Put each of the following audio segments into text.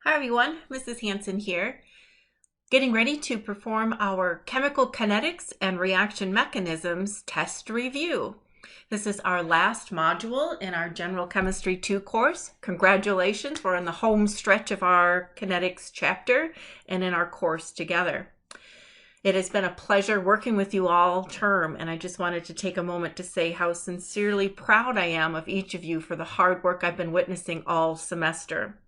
Hi everyone, Mrs. Hanson here, getting ready to perform our chemical kinetics and reaction mechanisms test review. This is our last module in our General Chemistry 2 course. Congratulations, we're in the home stretch of our kinetics chapter and in our course together. It has been a pleasure working with you all term, and I just wanted to take a moment to say how sincerely proud I am of each of you for the hard work I've been witnessing all semester.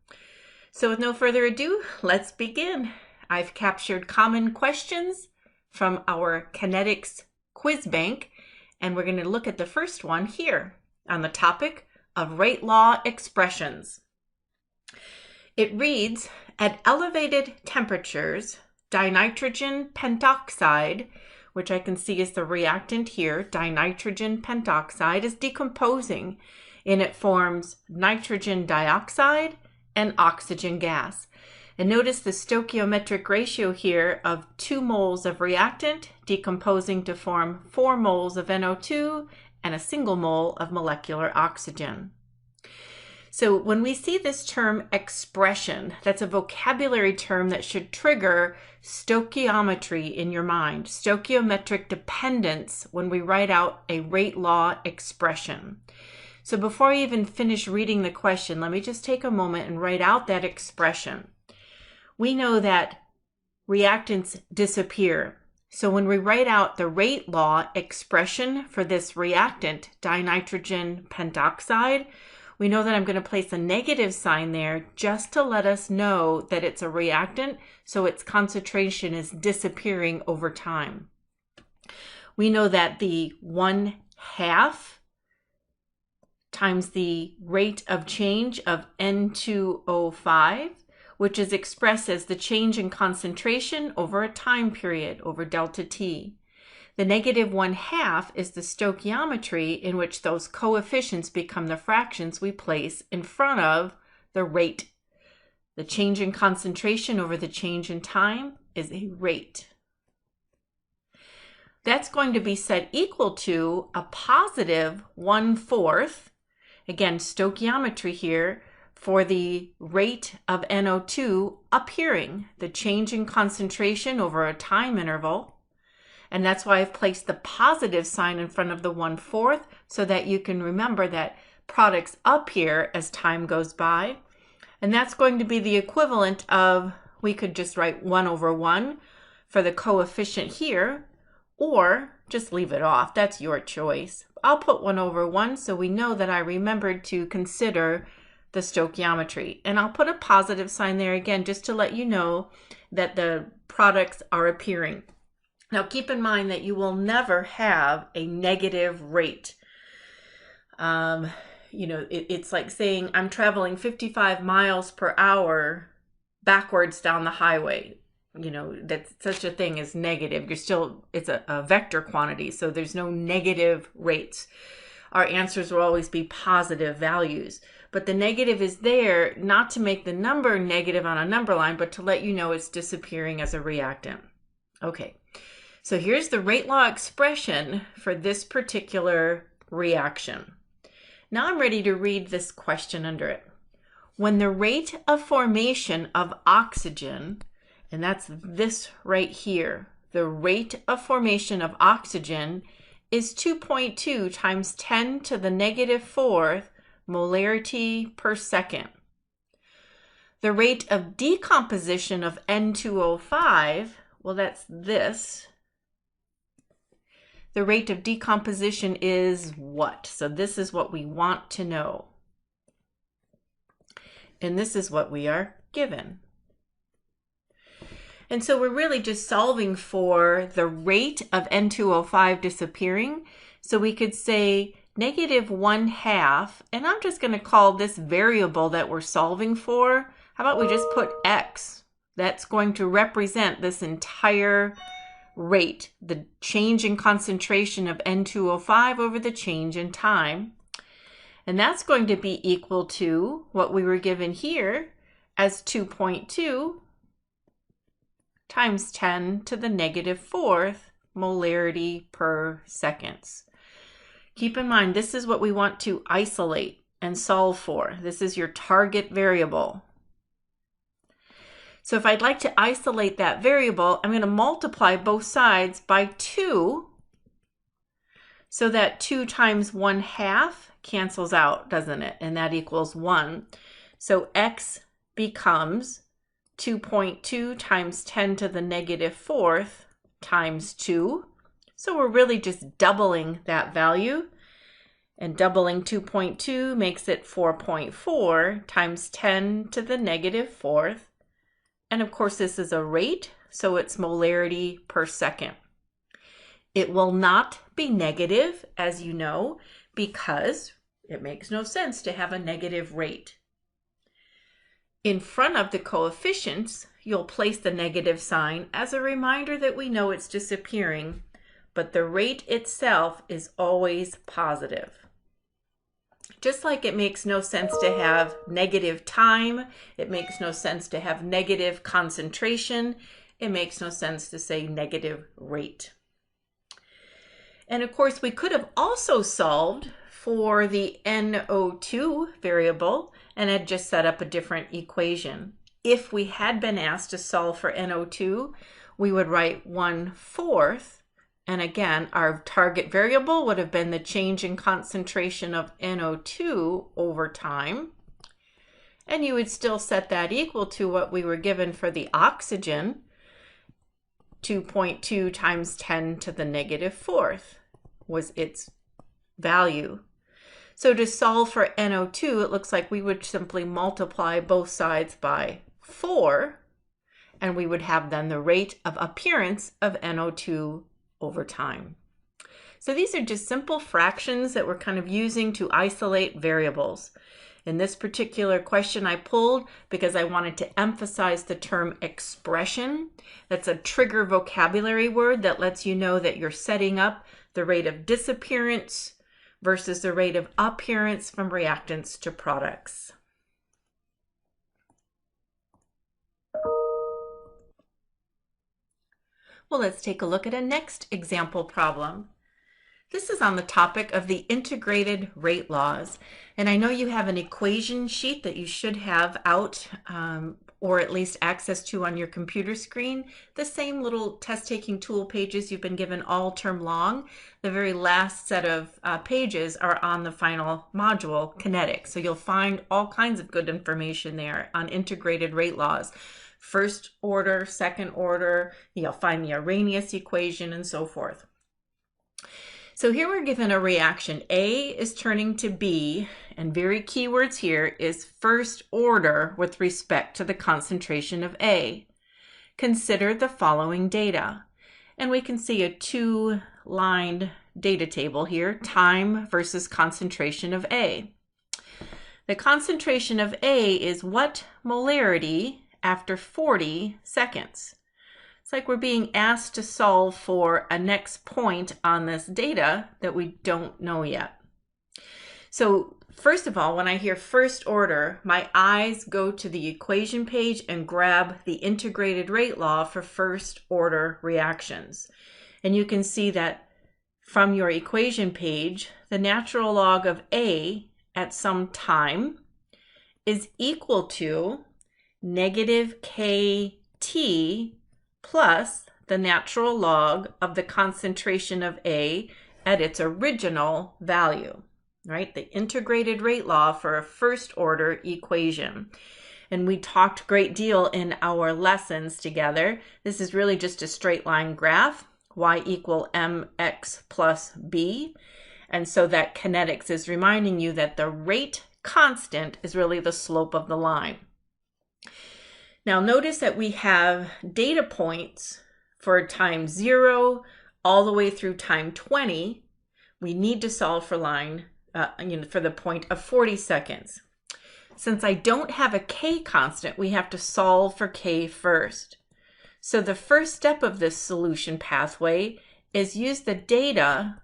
So with no further ado, let's begin. I've captured common questions from our kinetics quiz bank, and we're going to look at the first one here on the topic of rate law expressions. It reads, at elevated temperatures, dinitrogen pentoxide, which I can see is the reactant here, dinitrogen pentoxide is decomposing, and it forms nitrogen dioxide and oxygen gas. And notice the stoichiometric ratio here of 2 moles of reactant decomposing to form 4 moles of NO2 and a single mole of molecular oxygen. So when we see this term expression, that's a vocabulary term that should trigger stoichiometry in your mind, stoichiometric dependence when we write out a rate law expression. So before I even finish reading the question, let me just take a moment and write out that expression. We know that reactants disappear. So when we write out the rate law expression for this reactant, dinitrogen pentoxide, we know that I'm going to place a negative sign there just to let us know that it's a reactant, so its concentration is disappearing over time. We know that the 1/2 times the rate of change of N2O5, which is expressed as the change in concentration over a time period, over delta T. The negative 1/2 is the stoichiometry in which those coefficients become the fractions we place in front of the rate. The change in concentration over the change in time is a rate. That's going to be set equal to a positive 1/4. Again, stoichiometry here for the rate of NO2 appearing, the change in concentration over a time interval. And that's why I've placed the positive sign in front of the 1/4 so that you can remember that products appear as time goes by. And that's going to be the equivalent of, we could just write 1/1 for the coefficient here, or just leave it off. That's your choice. I'll put 1/1 so we know that I remembered to consider the stoichiometry. And I'll put a positive sign there again just to let you know that the products are appearing. Now keep in mind that you will never have a negative rate. It's like saying I'm traveling 55 miles per hour backwards down the highway. That's such a thing as negative. It's a vector quantity, so there's no negative rates. Our answers will always be positive values. But the negative is there not to make the number negative on a number line, but to let you know it's disappearing as a reactant. Okay, so here's the rate law expression for this particular reaction. Now I'm ready to read this question under it. When the rate of formation of oxygen, and that's this right here, the rate of formation of oxygen is 2.2 times 10 to the -4 molarity per second. The rate of decomposition of N2O5, well, that's this. The rate of decomposition is what? So this is what we want to know. And this is what we are given. And so we're really just solving for the rate of N2O5 disappearing. So we could say -1/2, and I'm just going to call this variable that we're solving for, how about we just put X? That's going to represent this entire rate, the change in concentration of N2O5 over the change in time. And that's going to be equal to what we were given here as 2.2 times 10 to the -4 molarity per seconds. Keep in mind, this is what we want to isolate and solve for. This is your target variable. So if I'd like to isolate that variable, I'm going to multiply both sides by 2. So that 2 times 1/2 cancels out, doesn't it? And that equals 1. So x becomes 2.2 times 10 to the negative 4th times 2. So we're really just doubling that value. And doubling 2.2 makes it 4.4 times 10 to the negative 4th. And of course, this is a rate, so it's molarity per second. It will not be negative, as you know, because it makes no sense to have a negative rate. In front of the coefficients, you'll place the negative sign as a reminder that we know it's disappearing, but the rate itself is always positive. Just like it makes no sense to have negative time, it makes no sense to have negative concentration, it makes no sense to say negative rate. And of course, we could have also solved for the NO2 variable and had just set up a different equation. If we had been asked to solve for NO2, we would write 1/4. And again, our target variable would have been the change in concentration of NO2 over time. And you would still set that equal to what we were given for the oxygen, 2.2 times 10 to the negative 4th was its value. So to solve for NO2, it looks like we would simply multiply both sides by 4, and we would have then the rate of appearance of NO2 over time. So these are just simple fractions that we're kind of using to isolate variables. In this particular question I pulled because I wanted to emphasize the term expression. That's a trigger vocabulary word that lets you know that you're setting up the rate of disappearance versus the rate of appearance from reactants to products. Well, let's take a look at a next example problem. This is on the topic of the integrated rate laws. And I know you have an equation sheet that you should have out or at least access to on your computer screen. The same little test-taking tool pages you've been given all term long. The very last set of pages are on the final module, Kinetics. So you'll find all kinds of good information there on integrated rate laws. First order, second order, you'll find the Arrhenius equation and so forth. So here we're given a reaction. A is turning to B, and very key words here is first order with respect to the concentration of A. Consider the following data. And we can see a two-lined data table here, time versus concentration of A. The concentration of A is what molarity after 40 seconds? It's like we're being asked to solve for a next point on this data that we don't know yet. So first of all, when I hear first order, my eyes go to the equation page and grab the integrated rate law for first order reactions. And you can see that from your equation page, the natural log of A at some time is equal to negative KT plus the natural log of the concentration of A at its original value, right? The integrated rate law for a first order equation. And we talked a great deal in our lessons together. This is really just a straight line graph, y equal mx plus b. And so that kinetics is reminding you that the rate constant is really the slope of the line. Now notice that we have data points for time 0 all the way through time 20. We need to solve for line, for the point of 40 seconds. Since I don't have a k constant, we have to solve for k first. So the first step of this solution pathway is use the data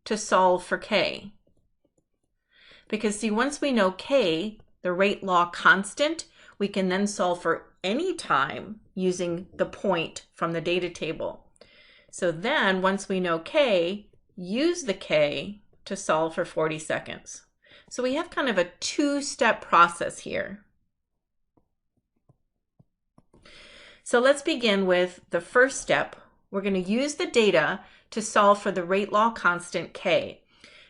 to solve for k. Because see, once we know k, the rate law constant, we can then solve for any time using the point from the data table. So then once we know k, use the k to solve for 40 seconds. So we have kind of a two-step process here. So let's begin with the first step. We're going to use the data to solve for the rate law constant K.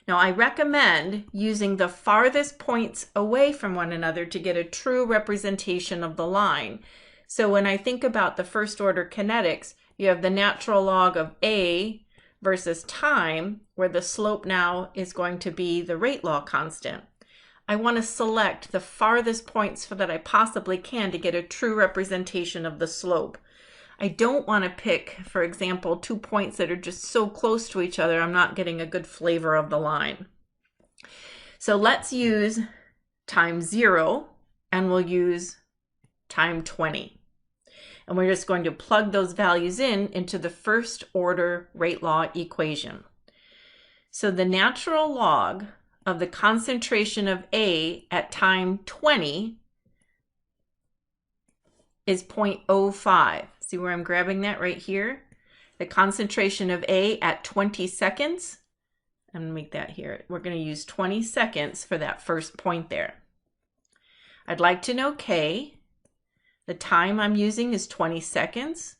Now, I recommend using the farthest points away from one another to get a true representation of the line. So when I think about the first order kinetics, you have the natural log of A versus time, where the slope now is going to be the rate law constant. I want to select the farthest points that I possibly can to get a true representation of the slope. I don't want to pick, for example, 2 points that are just so close to each other, I'm not getting a good flavor of the line. So let's use time 0, and we'll use time 20. And we're just going to plug those values into the first order rate law equation. So the natural log of the concentration of A at time 20 is 0.05. See where I'm grabbing that right here? The concentration of A at 20 seconds. I'm going to make that here. We're going to use 20 seconds for that first point there. I'd like to know K. The time I'm using is 20 seconds,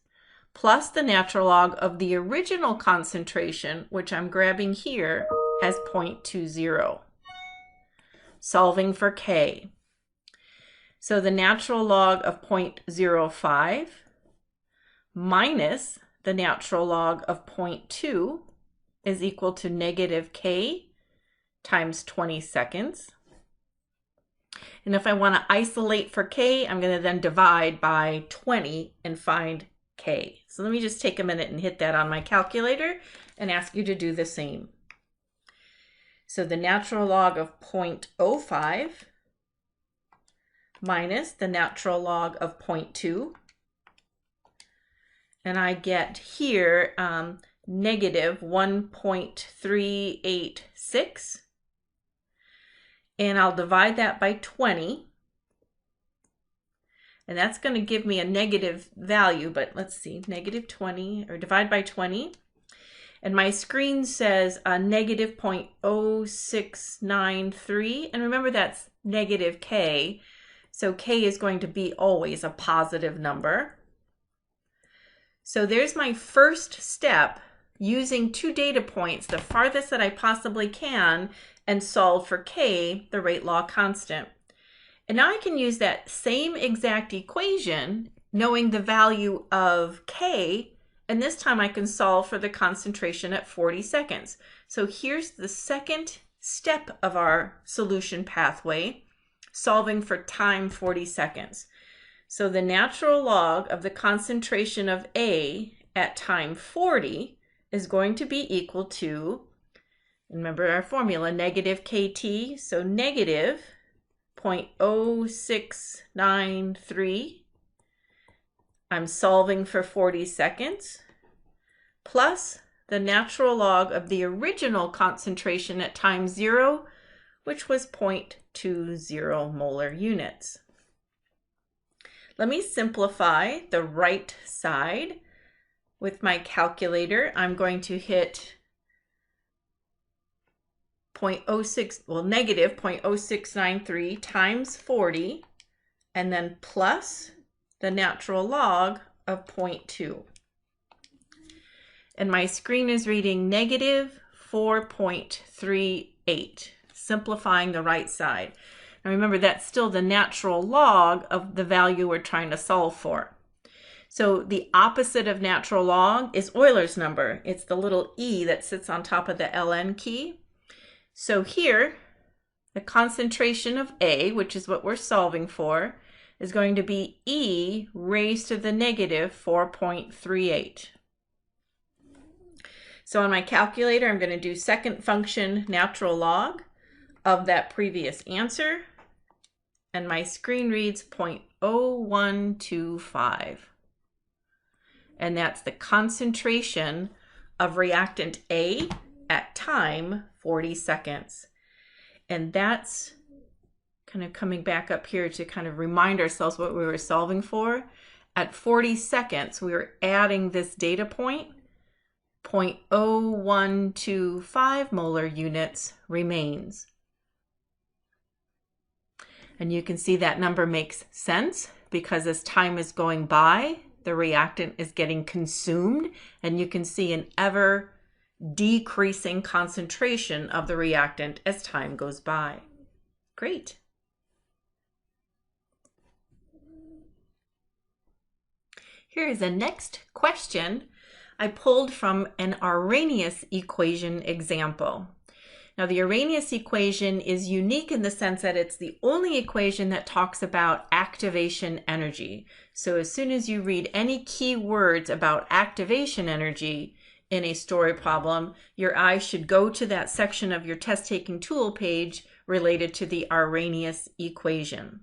plus the natural log of the original concentration, which I'm grabbing here as 0.20. Solving for K. So the natural log of 0.05 minus the natural log of 0.2 is equal to negative K times 20 seconds. And if I want to isolate for K, I'm going to then divide by 20 and find K. So let me just take a minute and hit that on my calculator and ask you to do the same. So the natural log of 0.05 minus the natural log of 0.2. And I get here negative 1.386. And I'll divide that by 20. And that's going to give me a negative value, but let's see, negative 20, or divide by 20. And my screen says negative 0.0693. And remember, that's negative K. So K is going to be always a positive number. So there's my first step, using 2 data points, the farthest that I possibly can, and solve for K, the rate law constant. And now I can use that same exact equation, knowing the value of K, and this time I can solve for the concentration at 40 seconds. So here's the second step of our solution pathway, solving for time 40 seconds. So the natural log of the concentration of A at time 40 is going to be equal to, remember our formula, negative KT, so negative 0.0693. I'm solving for 40 seconds, plus the natural log of the original concentration at time 0, which was 0.20 molar units. Let me simplify the right side. With my calculator, I'm going to hit negative 0.0693 times 40, and then plus the natural log of 0.2. And my screen is reading negative 4.38, simplifying the right side. Now remember, that's still the natural log of the value we're trying to solve for. So the opposite of natural log is Euler's number. It's the little e that sits on top of the ln key. So here, the concentration of A, which is what we're solving for, is going to be e raised to the negative 4.38. So on my calculator, I'm going to do second function natural log of that previous answer, and my screen reads 0.0125. And that's the concentration of reactant A at time 40 seconds. And that's kind of coming back up here to kind of remind ourselves what we were solving for. At 40 seconds, we were adding this data point. 0.0125 molar units remains. And you can see that number makes sense because as time is going by, the reactant is getting consumed, and you can see an ever decreasing concentration of the reactant as time goes by. Great. Here is a next question I pulled from an Arrhenius equation example. Now, the Arrhenius equation is unique in the sense that it's the only equation that talks about activation energy. So as soon as you read any key words about activation energy in a story problem, your eye should go to that section of your test-taking tool page related to the Arrhenius equation.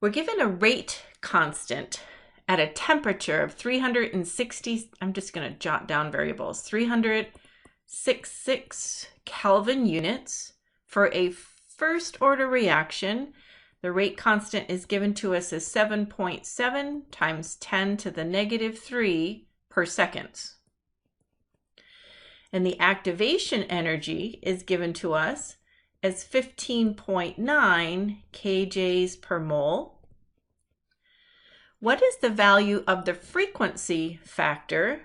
We're given a rate constant at a temperature of 360, I'm just going to jot down variables, 366 Kelvin units for a first order reaction. The rate constant is given to us as 7.7 times 10 to the negative 3 per second. And the activation energy is given to us as 15.9 kJs per mole. What is the value of the frequency factor?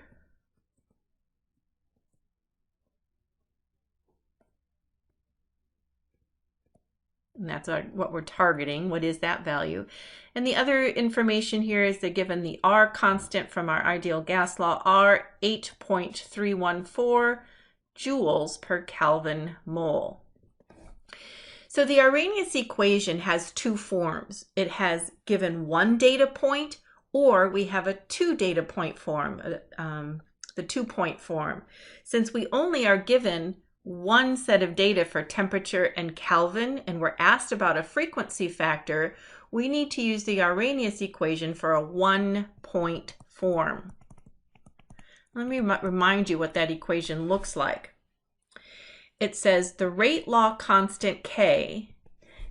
And that's what we're targeting. What is that value? And the other information here is they're given the R constant from our ideal gas law, R 8.314 joules per Kelvin mole. So the Arrhenius equation has two forms. It has given one data point, or we have a two data point form, the 2-point form. Since we only are given one set of data for temperature and Kelvin, and we're asked about a frequency factor, we need to use the Arrhenius equation for a 1-point form. Let me remind you what that equation looks like. It says the rate law constant K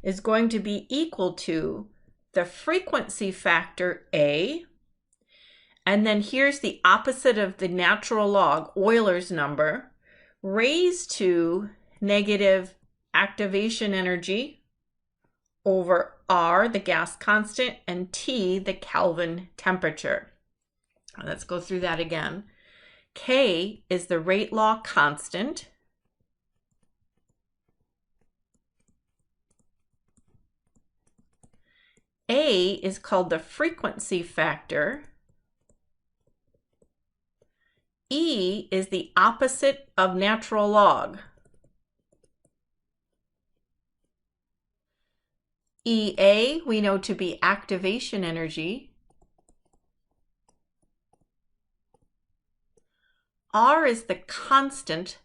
is going to be equal to the frequency factor A, and then here's the opposite of the natural log, Euler's number, raised to negative activation energy over R, the gas constant, and T, the Kelvin temperature. Let's go through that again. K is the rate law constant. A is called the frequency factor. E is the opposite of natural log. EA we know to be activation energy. R is the constant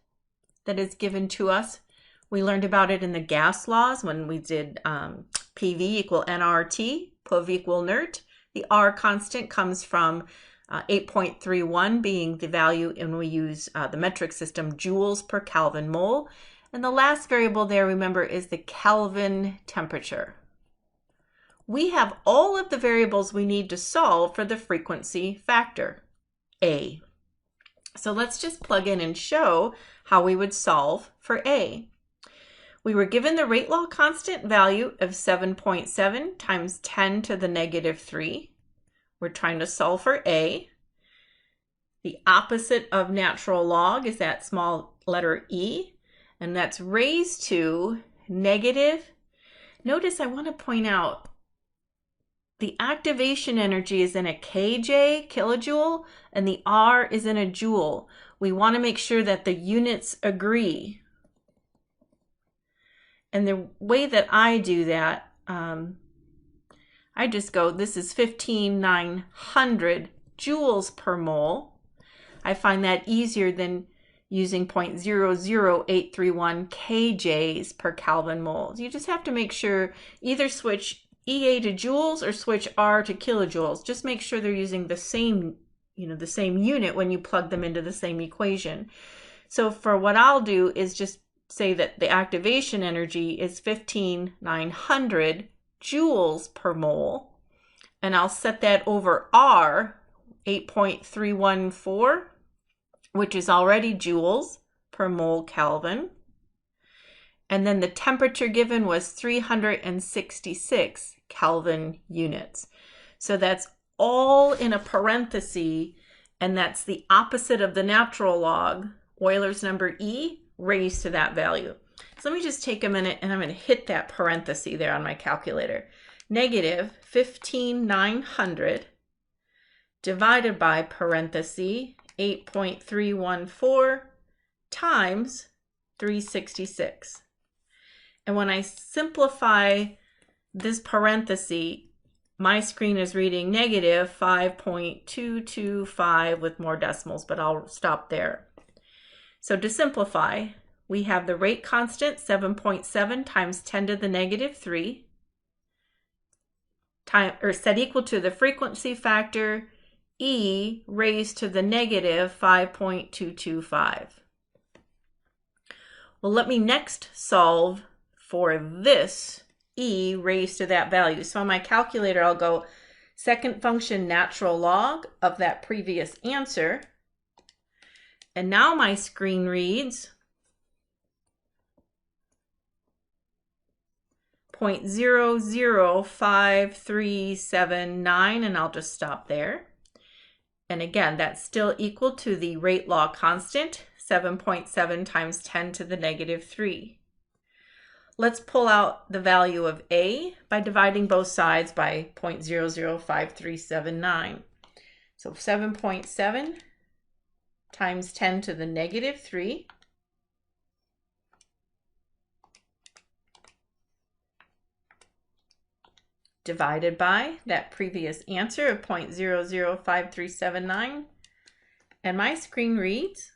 that is given to us. We learned about it in the gas laws when we did PV equal nRT, PV equal nert. The R constant comes from 8.31 being the value, and we use the metric system joules per Kelvin mole. And the last variable there, remember, is the Kelvin temperature. We have all of the variables we need to solve for the frequency factor, A. So let's just plug in and show how we would solve for A. We were given the rate law constant value of 7.7 times 10 to the negative 3. We're trying to solve for A. The opposite of natural log is that small letter E, and that's raised to negative. Notice I want to point out the activation energy is in a kJ, kilojoule, and the R is in a joule. We want to make sure that the units agree. And the way that I do that, I just go, this is 15,900 joules per mole. I find that easier than using 0.00831 kJs per Kelvin mole. You just have to make sure either switch EA to joules or switch R to kilojoules. Just make sure they're using the same, the same unit when you plug them into the same equation. So for what I'll do is just say that the activation energy is 15,900 joules per mole, and I'll set that over R, 8.314, which is already joules per mole Kelvin. And then the temperature given was 366 Kelvin units. So that's all in a parenthesis, and that's the opposite of the natural log, Euler's number E, raised to that value. So let me just take a minute and I'm going to hit that parenthesis there on my calculator. Negative 15,900 divided by parenthesis 8.314 times 366. And when I simplify this parenthesis, my screen is reading negative 5.225 with more decimals, but I'll stop there. So to simplify, we have the rate constant 7.7 times 10 to the negative 3 set equal to the frequency factor E raised to the negative 5.225. Well, let me next solve for this E raised to that value. So on my calculator, I'll go second function natural log of that previous answer. And now my screen reads 0.005379, and I'll just stop there. And again, that's still equal to the rate law constant, 7.7 times 10 to the negative 3. Let's pull out the value of A by dividing both sides by 0.005379. So 7.7 times 10 to the negative 3 divided by that previous answer of 0.005379. And my screen reads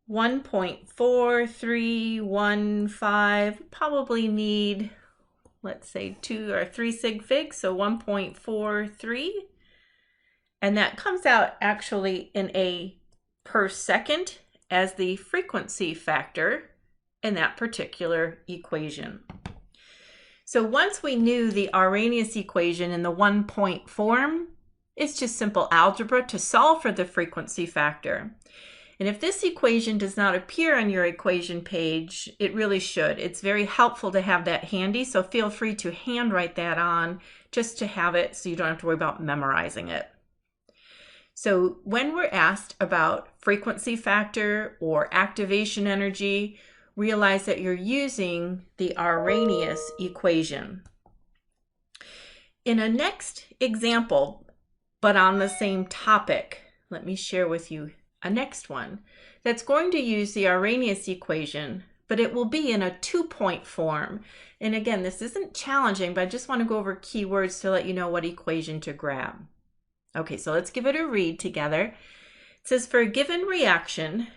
1.4315, probably need, let's say 2 or 3 sig figs, so 1.43. And that comes out actually in a per second as the frequency factor in that particular equation. So once we knew the Arrhenius equation in the 1-point form, it's just simple algebra to solve for the frequency factor. And if this equation does not appear on your equation page, it really should. It's very helpful to have that handy, so feel free to handwrite that on just to have it so you don't have to worry about memorizing it. So when we're asked about frequency factor or activation energy, realize that you're using the Arrhenius equation. In a next example, but on the same topic, let me share with you a next one that's going to use the Arrhenius equation, but it will be in a 2-point form. And again, this isn't challenging, but I just want to go over keywords to let you know what equation to grab. Okay, so let's give it a read together. It says for a given reaction,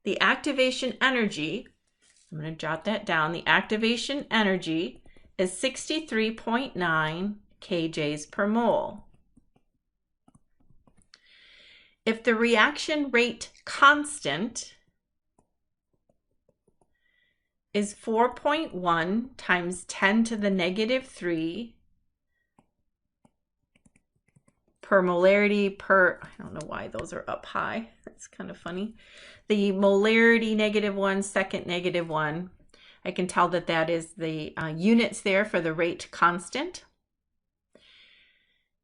the activation energy, I'm going to jot that down, the activation energy is 63.9 kJs per mole. If the reaction rate constant is 4.1 times 10 to the negative 3 per molarity per, I don't know why those are up high. That's kind of funny. The molarity -1, second -1. I can tell that that is the units there for the rate constant.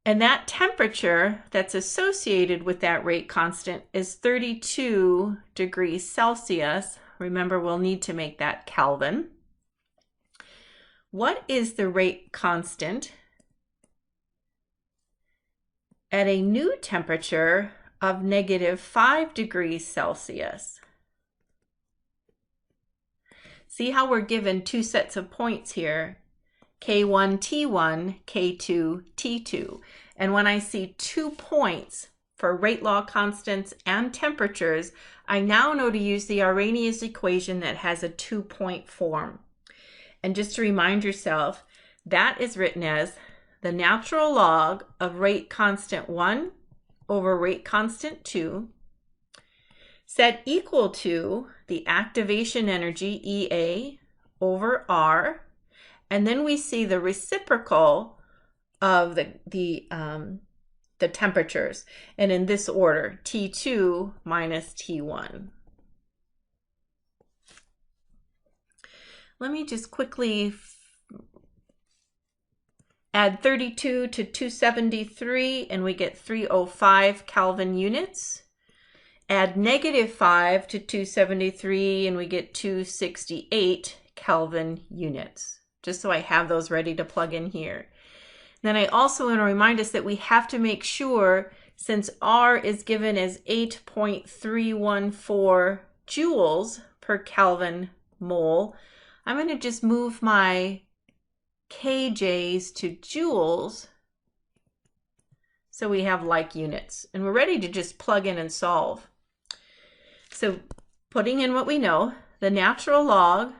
And that temperature that's associated with that rate constant is 32 degrees Celsius. Remember, we'll need to make that Kelvin. What is the rate constant at a new temperature of -5 degrees Celsius? See how we're given two sets of points here, K1, T1, K2, T2. And when I see 2 points for rate law constants and temperatures, I now know to use the Arrhenius equation that has a 2-point form. And just to remind yourself, that is written as the natural log of rate constant 1 over rate constant 2 set equal to the activation energy EA over R. And then we see the reciprocal of the temperatures, and in this order, T2 minus T1. Let me just quickly Add 32 to 273 and we get 305 Kelvin units. Add -5 to 273 and we get 268 Kelvin units. Just so I have those ready to plug in here. Then I also want to remind us that we have to make sure, since R is given as 8.314 joules per Kelvin mole, I'm going to just move my kJs to joules so we have like units. And we're ready to just plug in and solve. So putting in what we know, the natural log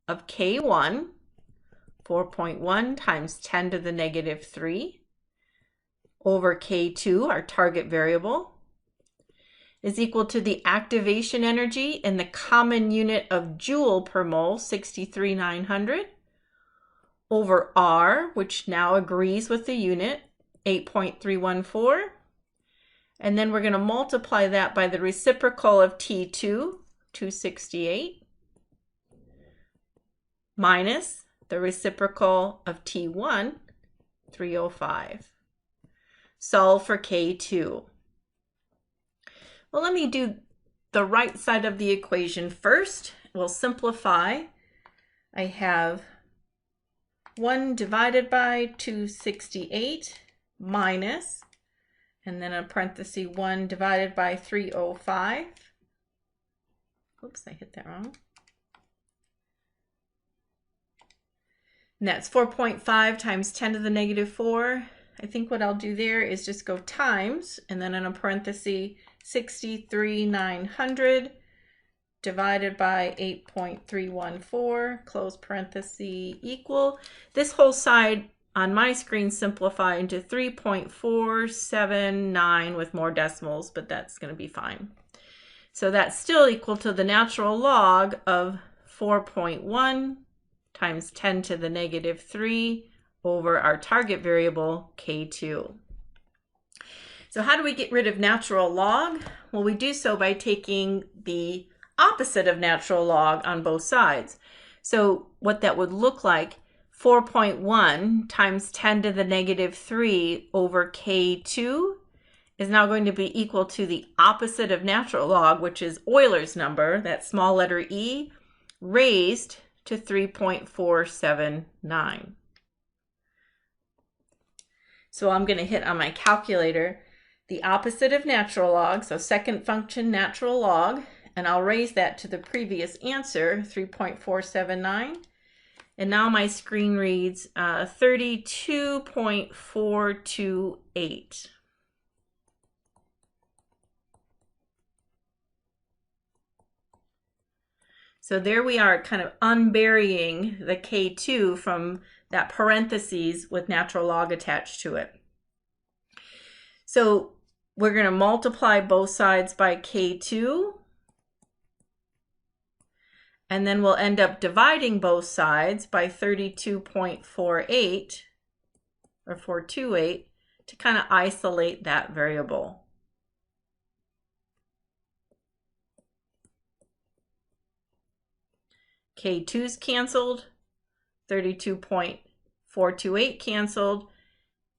of K1, 4.1 times 10 to the -3 over K2, our target variable, is equal to the activation energy in the common unit of joule per mole, 63,900, over R, which now agrees with the unit, 8.314. And then we're going to multiply that by the reciprocal of T2, 268, minus the reciprocal of T1, 305. Solve for K2. Well, let me do the right side of the equation first. We'll simplify. I have 1 divided by 268 minus, and then in parenthesis 1 divided by 305. Oops, I hit that wrong. And that's 4.5 times 10 to the -4. I think what I'll do there is just go times, and then in a parenthesis 63,900 divided by 8.314, close parenthesis, equal. This whole side on my screen simplify into 3.479 with more decimals, but that's going to be fine. So that's still equal to the natural log of 4.1 times 10 to the -3 over our target variable, K2. So how do we get rid of natural log? Well, we do so by taking the opposite of natural log on both sides. So what that would look like, 4.1 times 10 to the -3 over K2 is now going to be equal to the opposite of natural log, which is Euler's number, that small letter e, raised to 3.479. So I'm going to hit on my calculator the opposite of natural log, so second function natural log, and I'll raise that to the previous answer, 3.479. And now my screen reads 32.428. So there we are, kind of unburying the K2 from that parentheses with natural log attached to it. So we're going to multiply both sides by K2. And then we'll end up dividing both sides by 32.48 or 428 to kind of isolate that variable. K2's canceled, 32.428 canceled,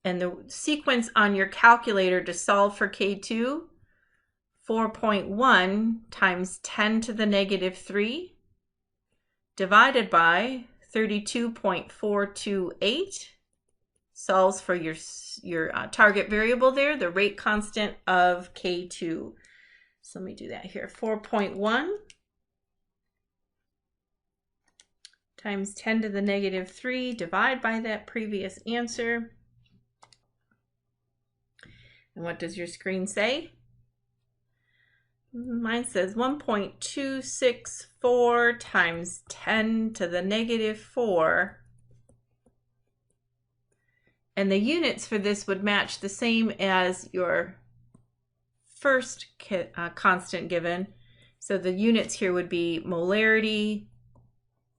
and the sequence on your calculator to solve for K2, 4.1 times 10 to the -3 divided by 32.428 solves for your target variable there, the rate constant of K2. So let me do that here. 4.1 times 10 to the -3, divide by that previous answer. And what does your screen say? Mine says 1.264 times 10 to the -4. And the units for this would match the same as your first constant given. So the units here would be molarity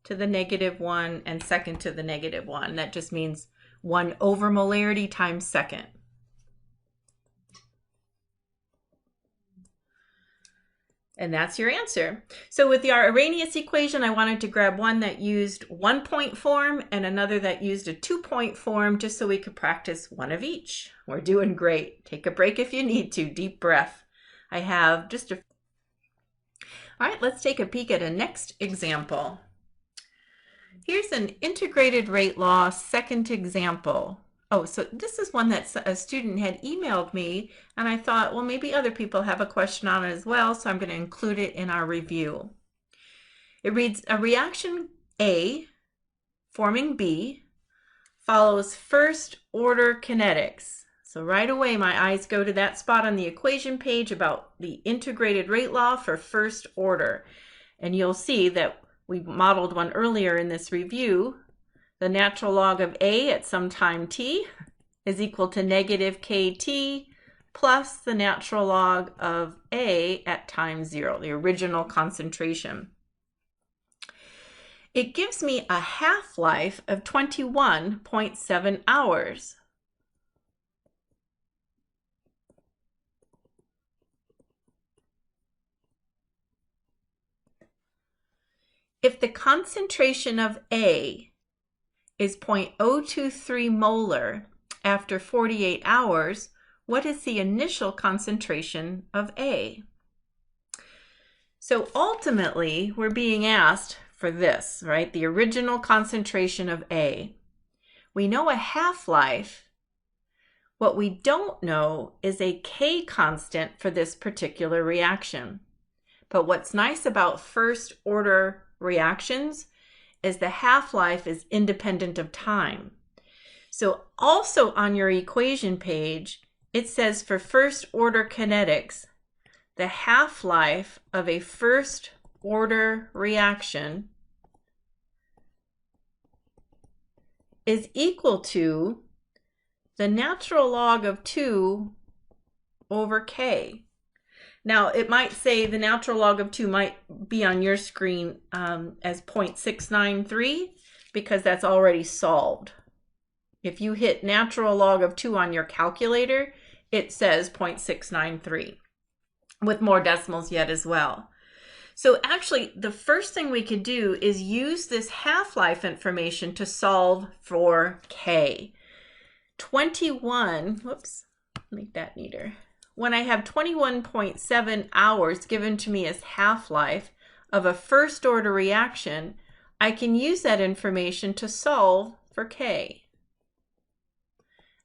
to the -1 and second to the -1. That just means 1 over molarity times second. And that's your answer. So with our Arrhenius equation, I wanted to grab one that used 1-point form and another that used a 2-point form, just so we could practice one of each. We're doing great. Take a break if you need to. Deep breath. I have just a... All right, let's take a peek at a next example. Here's an integrated rate law second example. Oh, so this is one that a student had emailed me, and I thought, well, maybe other people have a question on it as well, so I'm going to include it in our review. It reads, a reaction A forming B follows first order kinetics. So right away, my eyes go to that spot on the equation page about the integrated rate law for first order. And you'll see that we modeled one earlier in this review. The natural log of A at some time t is equal to negative kt plus the natural log of A at time 0, the original concentration. It gives me a half-life of 21.7 hours. If the concentration of A is 0.023 molar after 48 hours, what is the initial concentration of A? So ultimately, we're being asked for this, right? The original concentration of A. We know a half-life. What we don't know is a K constant for this particular reaction. But what's nice about first order reactions is the half-life is independent of time. So also on your equation page, it says for first order kinetics, the half-life of a first order reaction is equal to the natural log of 2 over K. Now, it might say the natural log of 2 might be on your screen as 0.693 because that's already solved. If you hit natural log of 2 on your calculator, it says 0.693 with more decimals yet as well. So actually, the first thing we could do is use this half-life information to solve for K. 21, whoops, make that neater. When I have 21.7 hours given to me as half-life of a first order reaction, I can use that information to solve for K.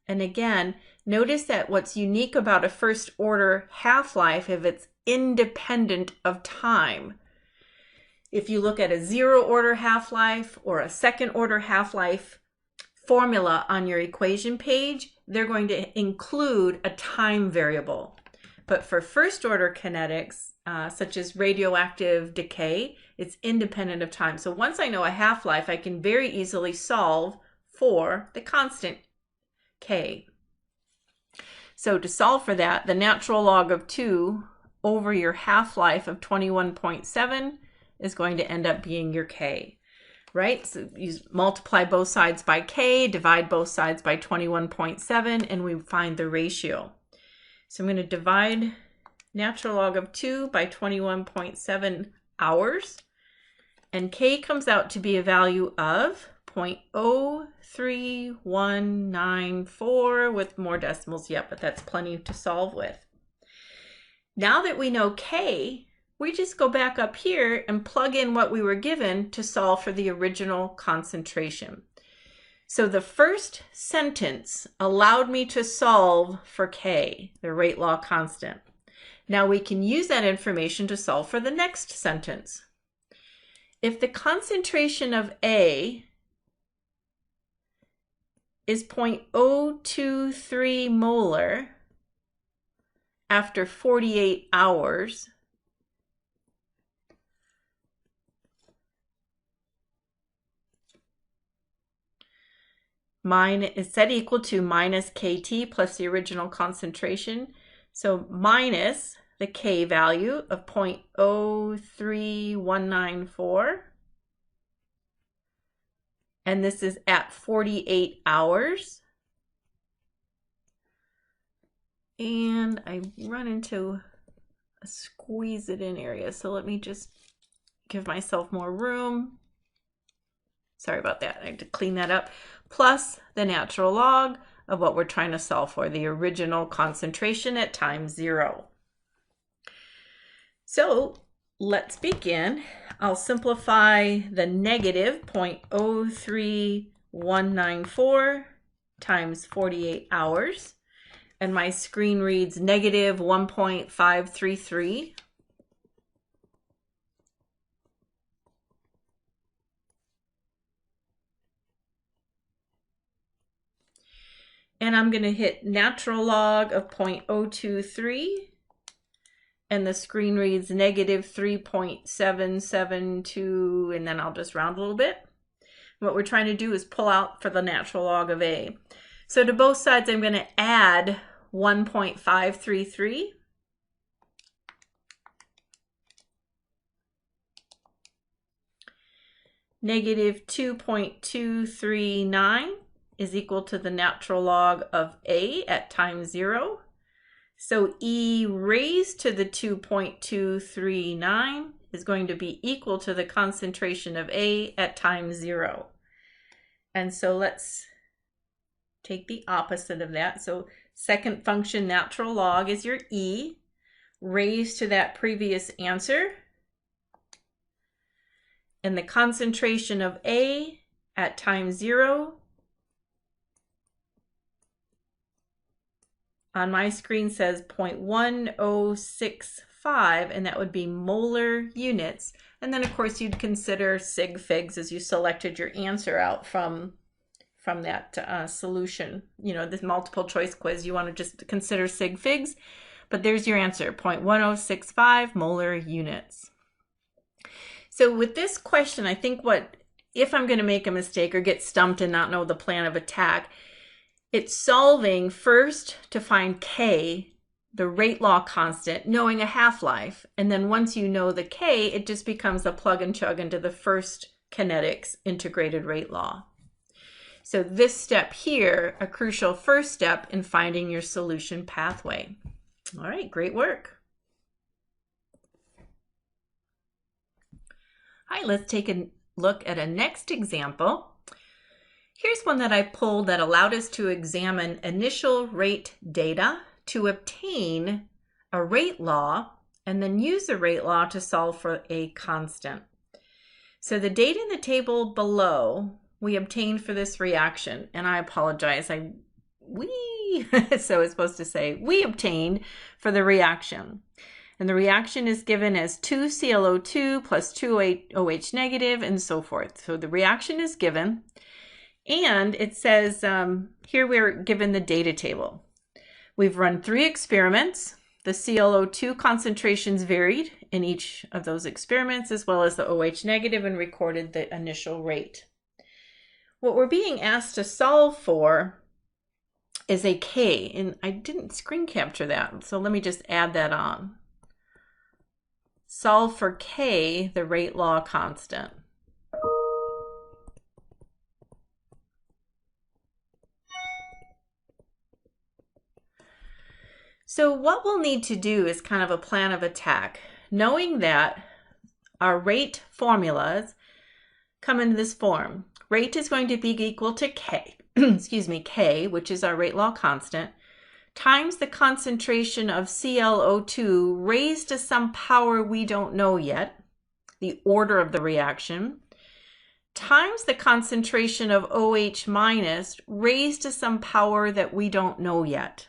And again, notice that what's unique about a first order half-life is it's independent of time. If you look at a 0 order half-life or a second order half-life formula on your equation page, they're going to include a time variable. But for first order kinetics, such as radioactive decay, it's independent of time. So once I know a half-life, I can very easily solve for the constant K. So to solve for that, the natural log of 2 over your half-life of 21.7 is going to end up being your K. Right? So you multiply both sides by K, divide both sides by 21.7, and we find the ratio. So I'm going to divide natural log of 2 by 21.7 hours, and K comes out to be a value of 0.03194 with more decimals yet, but that's plenty to solve with. Now that we know K, we just go back up here and plug in what we were given to solve for the original concentration. So the first sentence allowed me to solve for K, the rate law constant. Now we can use that information to solve for the next sentence. If the concentration of A is 0.023 molar after 48 hours, mine is set equal to minus KT plus the original concentration. So minus the K value of 0.03194. And this is at 48 hours. And I run into squeeze it in area. So let me just give myself more room. Sorry about that. I had to clean that up. Plus the natural log of what we're trying to solve for, the original concentration at time 0. So let's begin. I'll simplify the negative 0.03194 times 48 hours. And my screen reads negative 1.533. And I'm going to hit natural log of 0.023. And the screen reads negative 3.772, and then I'll just round a little bit. What we're trying to do is pull out for the natural log of A. So to both sides, I'm going to add 1.533. Negative 2.239 is equal to the natural log of A at time 0. So E raised to the 2.239 is going to be equal to the concentration of A at time 0. And so let's take the opposite of that. So second function natural log is your E raised to that previous answer. And the concentration of A at time 0 on my screen says 0.1065, and that would be molar units. And then of course you'd consider sig figs as you selected your answer out from that solution. You know, this multiple choice quiz, you want to just consider sig figs, but there's your answer, 0.1065 molar units. So with this question, I think if I'm going to make a mistake or get stumped and not know the plan of attack, it's solving first to find K, the rate law constant, knowing a half-life. And then once you know the K, it just becomes a plug and chug into the first kinetics integrated rate law. So this step here, a crucial first step in finding your solution pathway. All right, great work. All right, let's take a look at a next example. Here's one that I pulled that allowed us to examine initial rate data to obtain a rate law and then use the rate law to solve for a constant. So the data in the table below we obtained for this reaction, and I apologize, so it's supposed to say we obtained for the reaction. And the reaction is given as 2ClO2 plus 2OH negative and so forth. So the reaction is given. And it says, here we're given the data table. We've run 3 experiments. The ClO2 concentrations varied in each of those experiments, as well as the OH negative, and recorded the initial rate. What we're being asked to solve for is a K, and I didn't screen capture that, so let me just add that on. Solve for K, the rate law constant. So what we'll need to do is kind of a plan of attack, knowing that our rate formulas come in this form. Rate is going to be equal to K, K, which is our rate law constant, times the concentration of ClO2 raised to some power we don't know yet, the order of the reaction, times the concentration of OH minus raised to some power that we don't know yet.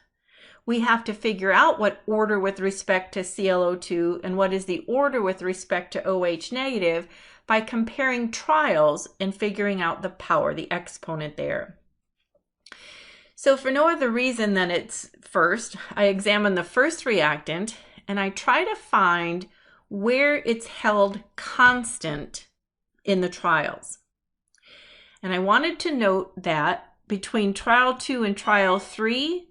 We have to figure out what order with respect to ClO2 and what is the order with respect to OH negative by comparing trials and figuring out the power, the exponent there. So for no other reason than it's first, I examine the first reactant and I try to find where it's held constant in the trials. And I wanted to note that between trial 2 and trial 3,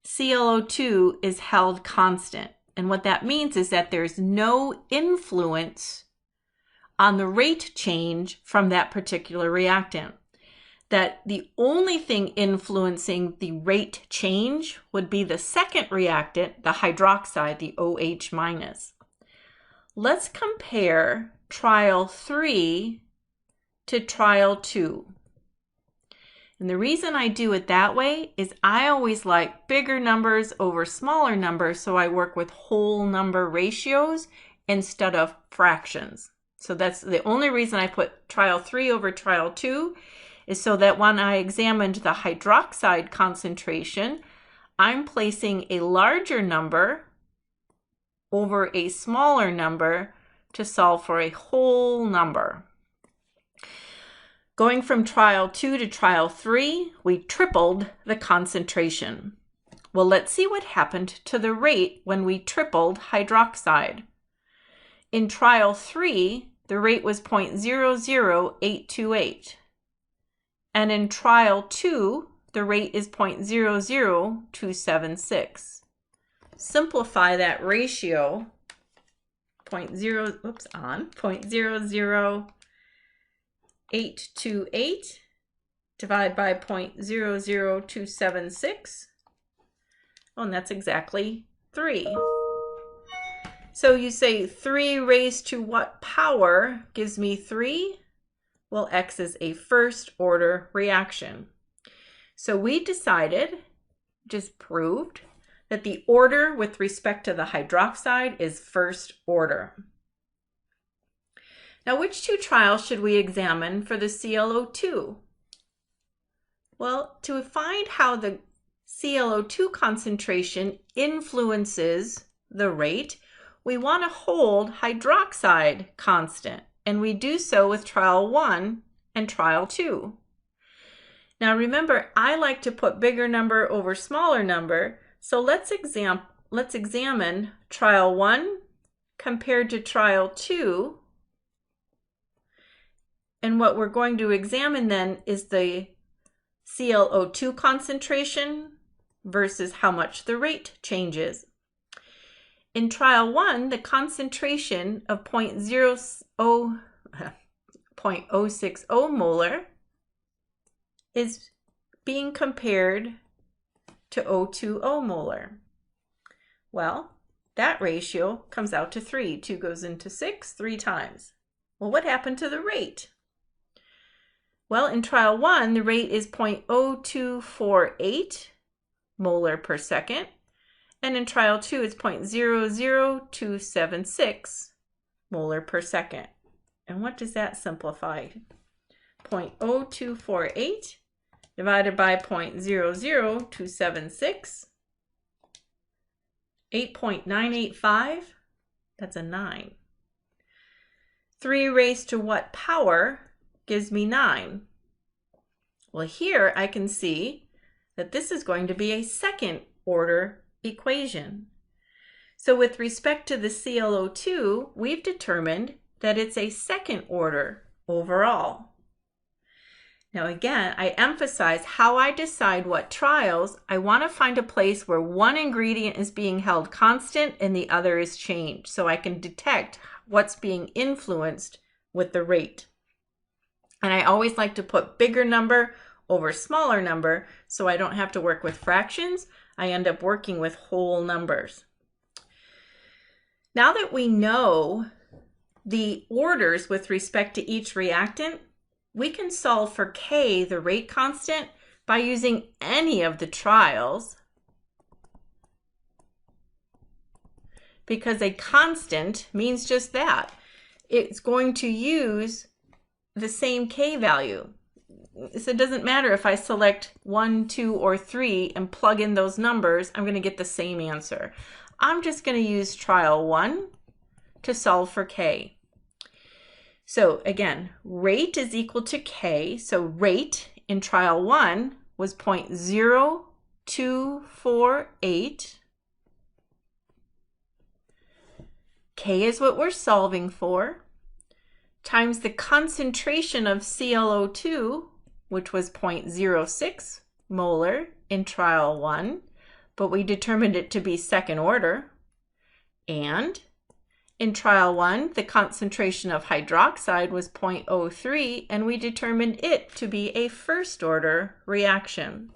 ClO2 is held constant. And what that means is that there's no influence on the rate change from that particular reactant. that the only thing influencing the rate change would be the second reactant, the hydroxide, the OH minus. Let's compare trial 3 to trial 2. And the reason I do it that way is I always like bigger numbers over smaller numbers, so I work with whole number ratios instead of fractions. So that's the only reason I put trial 3 over trial 2, is so that when I examined the hydroxide concentration, I'm placing a larger number over a smaller number to solve for a whole number. Going from trial 2 to trial 3, we tripled the concentration. Well, let's see what happened to the rate when we tripled hydroxide. In trial 3, the rate was 0.00828. And in trial 2, the rate is 0.00276. Simplify that ratio, 0.00828 divided by 0.00276. Oh, and that's exactly 3. So you say 3 raised to what power gives me 3? Well, X is a first order reaction. So we decided, just proved, that the order with respect to the hydroxide is first order. Now, which two trials should we examine for the ClO2? Well, to find how the ClO2 concentration influences the rate, we want to hold hydroxide constant, and we do so with trial 1 and trial 2. Now remember, I like to put bigger number over smaller number, so let's examine trial 1 compared to trial 2. And what we're going to examine then is the ClO2 concentration versus how much the rate changes. In trial 1, the concentration of 0.060 molar is being compared to 0.020 molar. Well, that ratio comes out to 3. 2 goes into 6 3 times. Well, what happened to the rate? Well, in trial 1, the rate is 0.0248 molar per second. And in trial 2, it's 0.00276 molar per second. And what does that simplify? 0.0248 divided by 0.00276, 8.985, that's a 9. 3 raised to what power gives me 9? Well, here I can see that this is going to be a second order equation. So with respect to the ClO2, we've determined that it's a second order overall. Now again, I emphasize how I decide what trials. I want to find a place where one ingredient is being held constant and the other is changed, so I can detect what's being influenced with the rate. And I always like to put bigger number over smaller number so I don't have to work with fractions. I end up working with whole numbers. Now that we know the orders with respect to each reactant, we can solve for K, the rate constant, by using any of the trials, because a constant means just that. It's going to use the same K value. So it doesn't matter if I select 1, 2, or 3 and plug in those numbers, I'm going to get the same answer. I'm just going to use trial 1 to solve for K. So again, rate is equal to K. So rate in trial 1 was 0.0248. K is what we're solving for, times the concentration of ClO2, which was 0.06 molar in trial 1, but we determined it to be second order, and In trial 1, the concentration of hydroxide was 0.03, and we determined it to be a first-order reaction.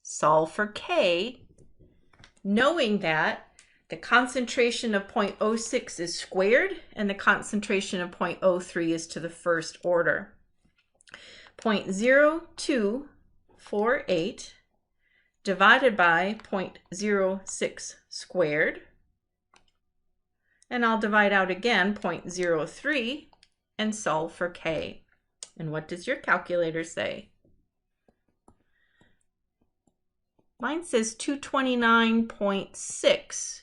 Solve for K, knowing that the concentration of 0.06 is squared and the concentration of 0.03 is to the first order. 0.0248 divided by 0.06 squared, and I'll divide out again 0.03 and solve for K. And what does your calculator say? Mine says 229.6,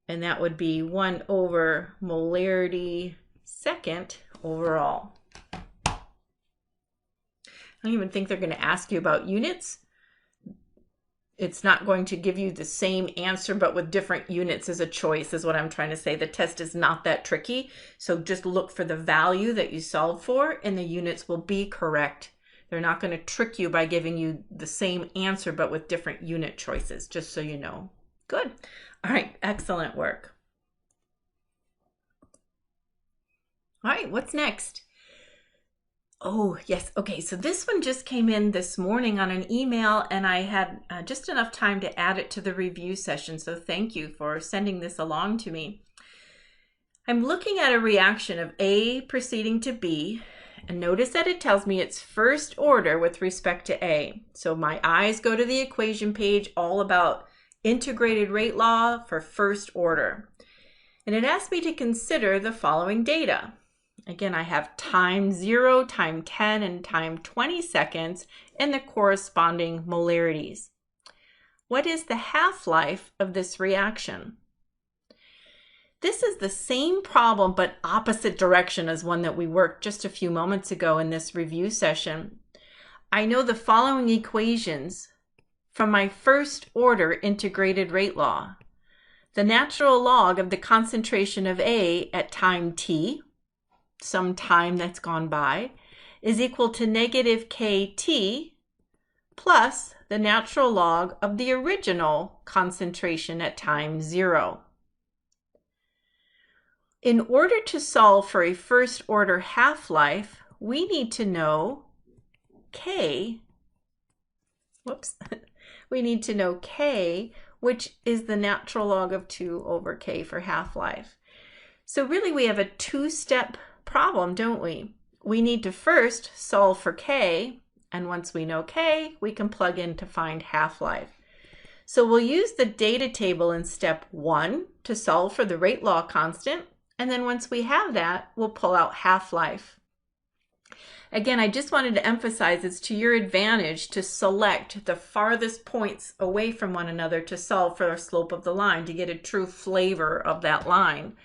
and that would be 1 over molarity second overall. I don't even think they're going to ask you about units. It's not going to give you the same answer, but with different units as a choice, is what I'm trying to say. The test is not that tricky. So just look for the value that you solve for, and the units will be correct. They're not going to trick you by giving you the same answer, but with different unit choices, just so you know. Good. All right. Excellent work. All right. What's next? Oh, yes. Okay, so this one just came in this morning on an email, and I had just enough time to add it to the review session, so thank you for sending this along to me. I'm looking at a reaction of A proceeding to B, and notice that it tells me it's first order with respect to A. So my eyes go to the equation page, all about integrated rate law for first order. And it asks me to consider the following data. Again, I have time 0, time 10, and time 20 seconds and the corresponding molarities. What is the half-life of this reaction? This is the same problem but opposite direction as one that we worked just a few moments ago in this review session. I know the following equations from my first order integrated rate law. The natural log of the concentration of A at time t, some time that's gone by, is equal to negative kT plus the natural log of the original concentration at time 0. In order to solve for a first order half-life, we need to know K, we need to know K, which is the natural log of 2 over K for half-life. So really we have a two-step problem, don't we? We need to first solve for K, and once we know K, we can plug in to find half-life. So we'll use the data table in step 1 to solve for the rate law constant, and then once we have that, we'll pull out half-life. Again, I just wanted to emphasize it's to your advantage to select the farthest points away from one another to solve for the slope of the line, to get a true flavor of that line.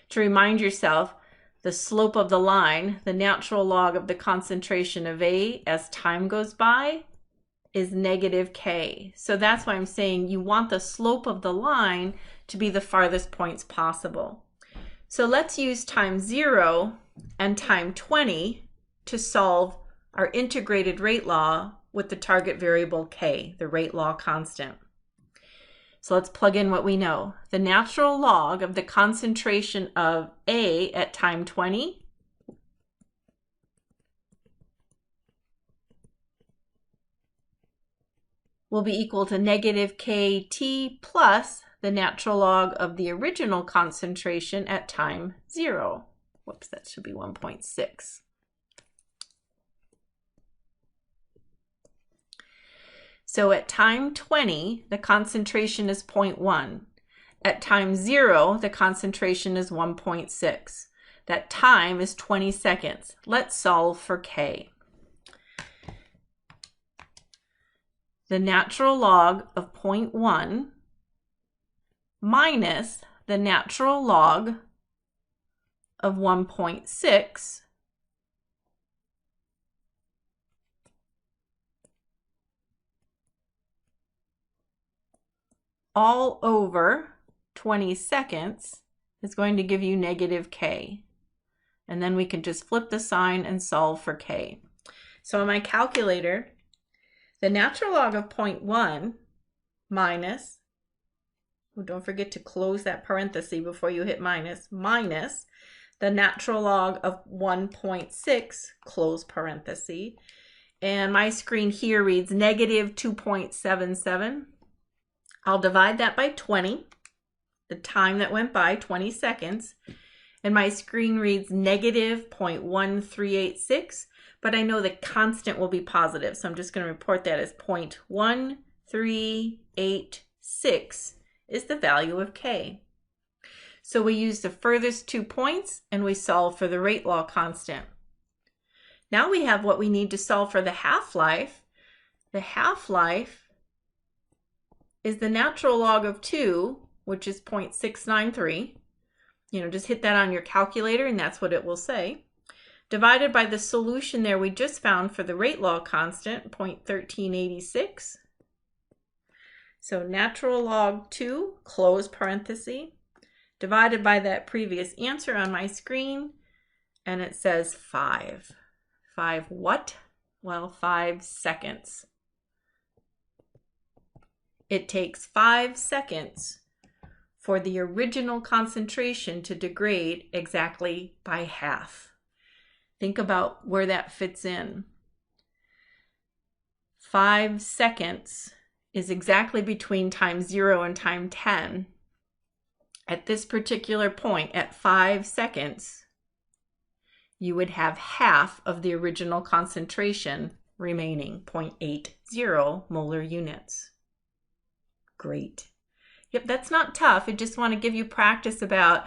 To remind yourself, the slope of the line, the natural log of the concentration of A as time goes by, is negative K. So that's why I'm saying you want the slope of the line to be the farthest points possible. So let's use time 0 and time 20 to solve our integrated rate law with the target variable K, the rate law constant. So let's plug in what we know. The natural log of the concentration of A at time 20 will be equal to negative KT plus the natural log of the original concentration at time 0. Whoops, that should be 1.6. So at time 20, the concentration is 0.1. At time 0, the concentration is 1.6. That time is 20 seconds. Let's solve for K. The natural log of 0.1 minus the natural log of 1.6 all over 20 seconds is going to give you negative K. And then we can just flip the sign and solve for K. So in my calculator, the natural log of 0.1 minus don't forget to close that parenthesis before you hit minus, minus the natural log of 1.6, close parenthesis. And my screen here reads negative 2.77. I'll divide that by 20, the time that went by, 20 seconds. And my screen reads negative 0.1386, but I know the constant will be positive, so I'm just going to report that as 0.1386 is the value of K. So we use the furthest 2 points and we solve for the rate law constant. Now we have what we need to solve for the half-life. The half-life is the natural log of 2, which is 0.693. Just hit that on your calculator and that's what it will say. Divided by the solution there we just found for the rate law constant, 0.1386. So natural log 2, close parenthesis, divided by that previous answer on my screen, and it says 5. 5 what? Well, 5 seconds. It takes 5 seconds for the original concentration to degrade exactly by half. Think about where that fits in. 5 seconds is exactly between time 0 and time 10. At this particular point, at 5 seconds, you would have half of the original concentration remaining, 0.80 molar units. Great. Yep, that's not tough. I just want to give you practice about,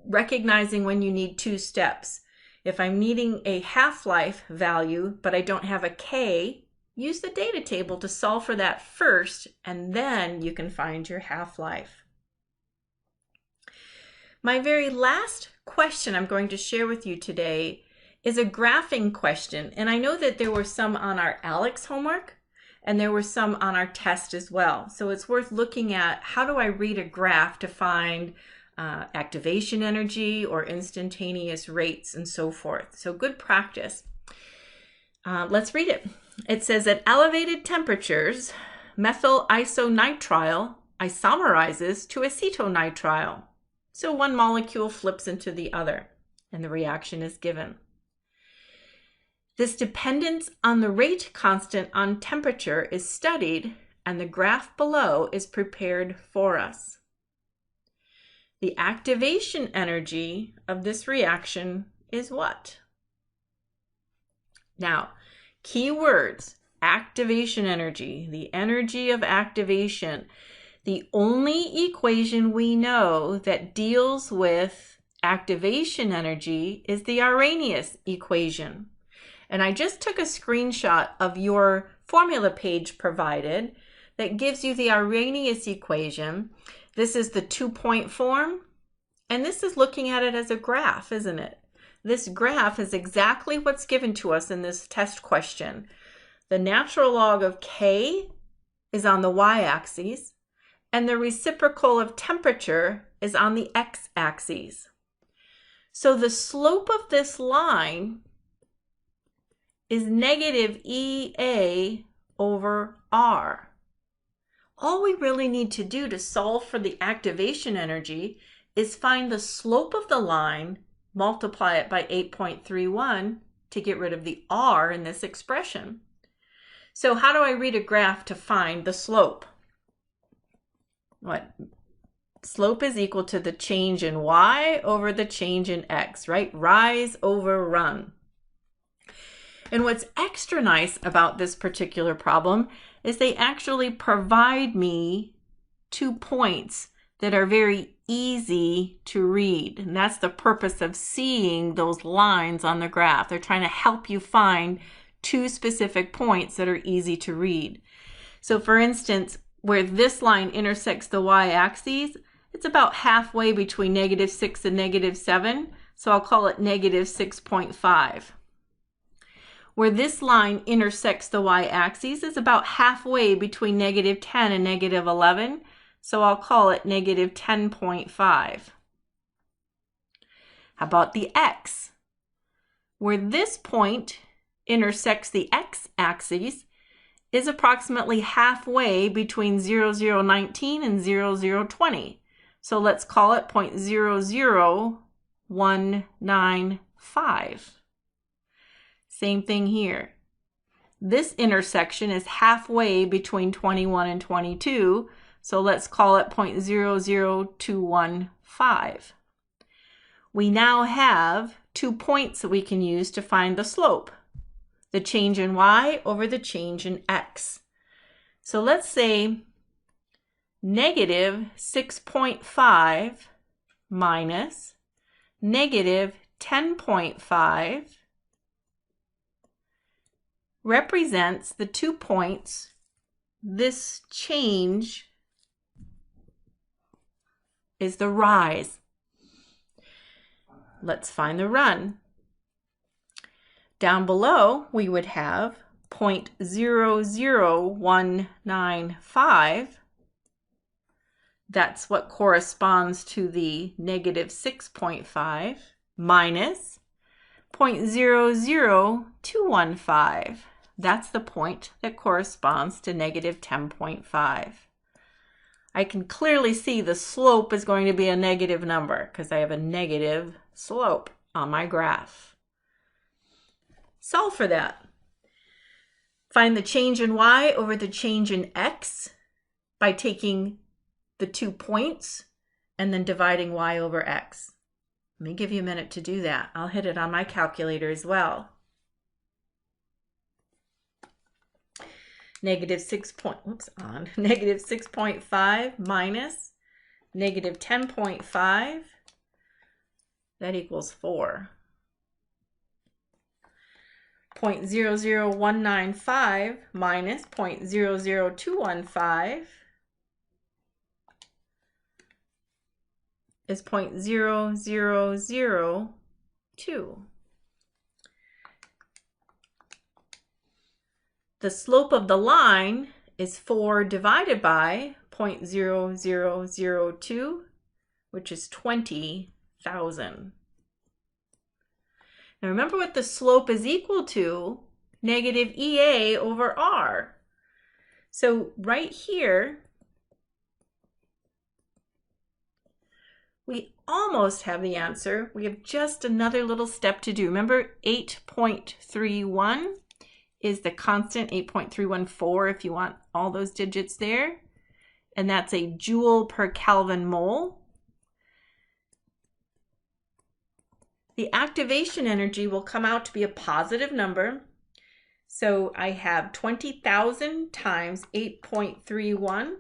recognizing when you need 2 steps. If I'm needing a half-life value, but I don't have a K, use the data table to solve for that first, and then you can find your half-life. My very last question I'm going to share with you today is a graphing question. And I know that there were some on our ALEKS homework, and there were some on our test as well. So it's worth looking at, how do I read a graph to find activation energy or instantaneous rates and so forth. So good practice. Let's read it. It says, at elevated temperatures, methyl isonitrile isomerizes to acetonitrile. So one molecule flips into the other, and the reaction is given. This dependence on the rate constant on temperature is studied, and the graph below is prepared for us. The activation energy of this reaction is what? Now, key words, activation energy, the energy of activation. The only equation we know that deals with activation energy is the Arrhenius equation. And I just took a screenshot of your formula page provided that gives you the Arrhenius equation. This is the 2-point form, and this is looking at it as a graph, isn't it? This graph is exactly what's given to us in this test question. The natural log of K is on the y-axis, and the reciprocal of temperature is on the x-axis. So the slope of this line is negative EA over R. All we really need to do to solve for the activation energy is find the slope of the line, multiply it by 8.31 to get rid of the R in this expression. So how do I read a graph to find the slope? What? Slope is equal to the change in y over the change in x, right? Rise over run. And what's extra nice about this particular problem is they actually provide me 2 points that are very easy to read. And that's the purpose of seeing those lines on the graph. They're trying to help you find 2 specific points that are easy to read. So for instance, where this line intersects the y-axis, it's about halfway between -6 and -7. So I'll call it -6.5. Where this line intersects the y-axis is about halfway between -10 and -11, so I'll call it -10.5. How about the x? Where this point intersects the x-axis is approximately halfway between 0019 and 0020. So let's call it 0.00195. Same thing here. This intersection is halfway between 21 and 22, so let's call it 0.00215. We now have 2 points that we can use to find the slope, the change in y over the change in x. So let's say negative 6.5 minus negative 10.5 represents the 2 points. This change is the rise. Let's find the run. Down below, we would have 0.00195. That's what corresponds to the negative 6.5 minus 0.00215. That's the point that corresponds to negative 10.5. I can clearly see the slope is going to be a negative number because I have a negative slope on my graph. Solve for that. Find the change in y over the change in x by taking the 2 points and then dividing y over x. Let me give you a minute to do that. I'll hit it on my calculator as well. Negative 6.5 minus negative 10.5, that equals 4. 0.00195 minus 0.00215 is 0.0002. The slope of the line is 4 divided by 0.0002, which is 20,000. Now remember what the slope is equal to, negative EA over R. So right here, we almost have the answer. We have just another little step to do. Remember 8.31 is the constant, 8.314 if you want all those digits there. And that's a joule per Kelvin mole. The activation energy will come out to be a positive number. So I have 20,000 times 8.31.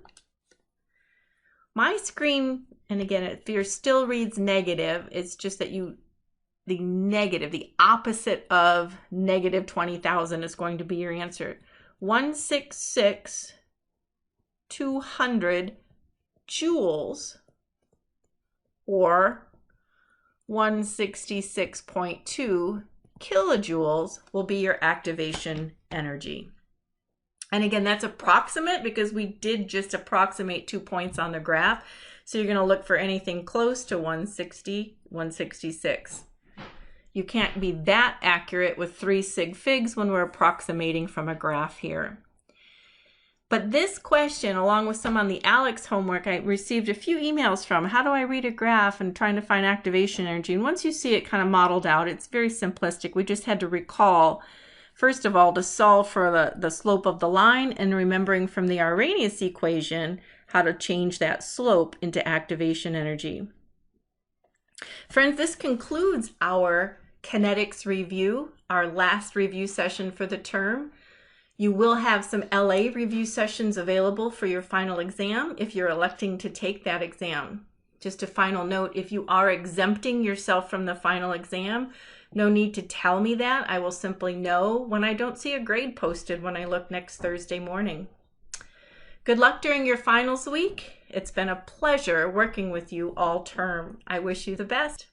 My screen, and again, it here still reads negative. It's just that the opposite of negative 20,000 is going to be your answer. 166,200 joules, or 166.2 kilojoules will be your activation energy. And again, that's approximate because we did just approximate 2 points on the graph. So you're going to look for anything close to 160, 166. You can't be that accurate with 3 sig figs when we're approximating from a graph here. But this question, along with some on the Alex homework, I received a few emails from. How do I read a graph and trying to find activation energy? And once you see it kind of modeled out, it's very simplistic. We just had to recall, first of all, to solve for the slope of the line and remembering from the Arrhenius equation how to change that slope into activation energy. Friends, this concludes our kinetics review, our last review session for the term. You will have some LA review sessions available for your final exam if you're electing to take that exam. Just a final note, if you are exempting yourself from the final exam, no need to tell me that. I will simply know when I don't see a grade posted when I look next Thursday morning. Good luck during your finals week. It's been a pleasure working with you all term. I wish you the best.